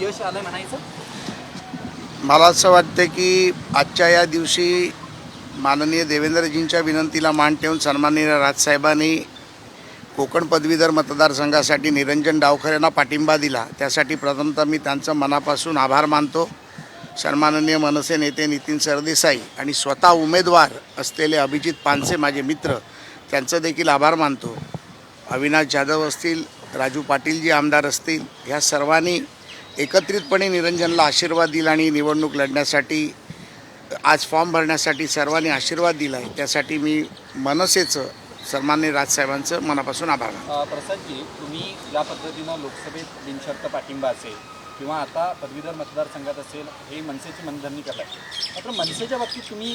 यश आलं म्हणायचं. मला असं वाटतं की आजच्या या दिवशी माननीय देवेंद्रजींच्या विनंतीला मान ठेवून सन्माननीय राजसाहेबांनी कोकण पदवीधर मतदारसंघासाठी निरंजन डावखरे यांना पाठिंबा दिला. त्यासाठी प्रथमतः मी त्यांचं मनापासून आभार मानतो. सन्माननीय मनसे नेते नितीन सरदेसाई आणि स्वतः उमेदवार असलेले अभिजित पानसे माझे मित्र, त्यांचं देखील आभार मानतो. अविनाश जाधव असतील, राजू पाटील जी आमदार असतील, ह्या सर्वांनी एकत्रितपणे निरंजनला आशीर्वाद दिला आणि निवडणूक लढण्यासाठी आज फॉर्म भरण्यासाठी सर्वांनी आशीर्वाद दिला आहे. त्यासाठी मी मनसेचं सन्माननीय राजसाहेबांचं मनापासून आभार मानतो. प्रसादजी, तुम्ही ज्या पद्धतीनं लोकसभेत बिनशर्त पाठिंबा असेल किंवा आता पदवीधर मतदारसंघात असेल, हे मनसेची मनधरणी करताय. मात्र मनसेच्या बाबतीत तुम्ही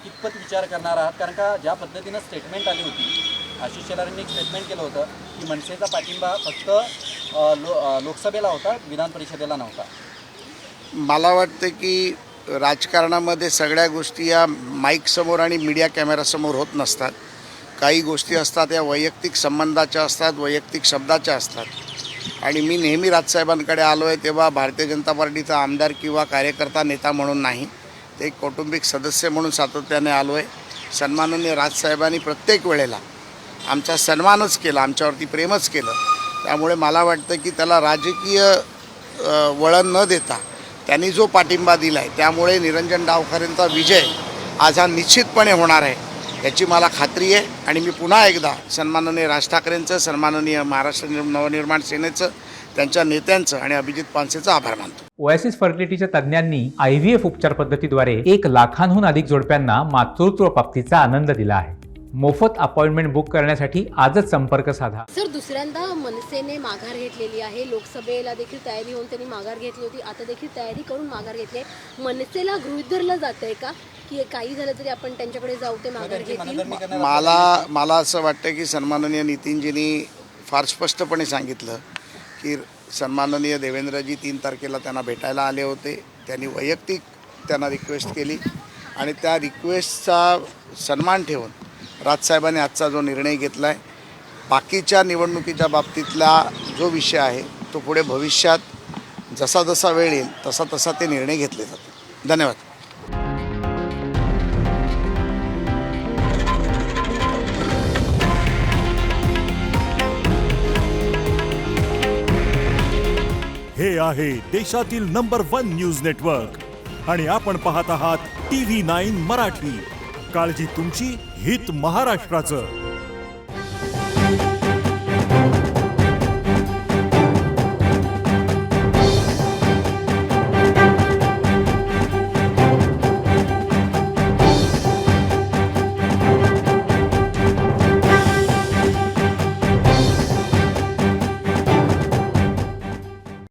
कितपत विचार करणार आहात? कारण का ज्या पद्धतीनं स्टेटमेंट आली होती, आशिष शेलारांनी एक स्टेटमेंट केलं होतं की मनसेचा पाठिंबा फक्त लोकसभेला होता, विधान परिषदेला नव्हता. मला वाटतं की राजकारणामध्ये सगळ्या गोष्टी या माईकसमोर आणि मीडिया कॅमेरासमोर होत नसतात. काही गोष्टी असतात या वैयक्तिक संबंधाच्या असतात, वैयक्तिक शब्दाच्या असतात. आणि मी नेहमी राजसाहेबांकडे आलो आहे तेव्हा भारतीय जनता पार्टीचा आमदार किंवा कार्यकर्ता नेता म्हणून नाही, ते एक कौटुंबिक सदस्य म्हणून सातत्याने आलो आहे. सन्माननीय राजसाहेबांनी प्रत्येक वेळेला आमचा सन्मानच केला, आमच्यावरती प्रेमच केलं. त्यामुळे मला वाटतं की त्याला राजकीय वळण न देता त्यांनी जो पाठिंबा दिला आहे त्यामुळे निरंजन डावखरेंचा विजय आज हा निश्चितपणे होणार आहे याची मला खात्री आहे. आणि मी पुन्हा एकदा सन्माननीय राज ठाकरेंचं, सन्माननीय महाराष्ट्र नवनिर्माण सेनेचं, त्यांच्या नेत्यांचं आणि अभिजित पानसेचं आभार मानतो. ओएसिस फर्टिलिटीच्या तज्ज्ञांनी IVF उपचार पद्धतीद्वारे 1 लाखांहून अधिक जोडप्यांना मातृत्व प्राप्तीचा आनंद दिला आहे. मोफत अपॉइंटमेंट बुक करण्यासाठी आजच संपर्क साधा. सर, दुसऱ्यांदा मनसेने माघार घेतलेली आहे. लोकसभेला देखील तयारी होऊन त्यांनी माघार घेतली होती, आता देखील तयारी करून माघार घेतली आहे. मनसेला गृहीत धरलं जातंय का की काही झालं तरी आपण त्यांच्याकडे जाऊ, ते माघार घेतील? मला असं वाटतं की सन्माननीय नितीनजींनी फार स्पष्टपणे सांगितलं की सन्माननीय देवेंद्रजी 3 तारखेला त्यांना भेटायला आले होते. त्यांनी वैयक्तिक त्यांना रिक्वेस्ट केली आणि त्या रिक्वेस्टचा सन्मान ठेवून राजसाहेबांनी आजचा जो निर्णय घेतला आहे, बाकीच्या निवडणुकीच्या बाबतीतला जो विषय आहे तो पुढे भविष्यात जसा जसा वेळ येईल तसा तसा ते निर्णय घेतले जातील. धन्यवाद. हे आहे देशातील नंबर 1 न्यूज नेटवर्क आणि आपण पाहत आहात TV9 मराठी. काळजी तुमची, हित महाराष्ट्राचं.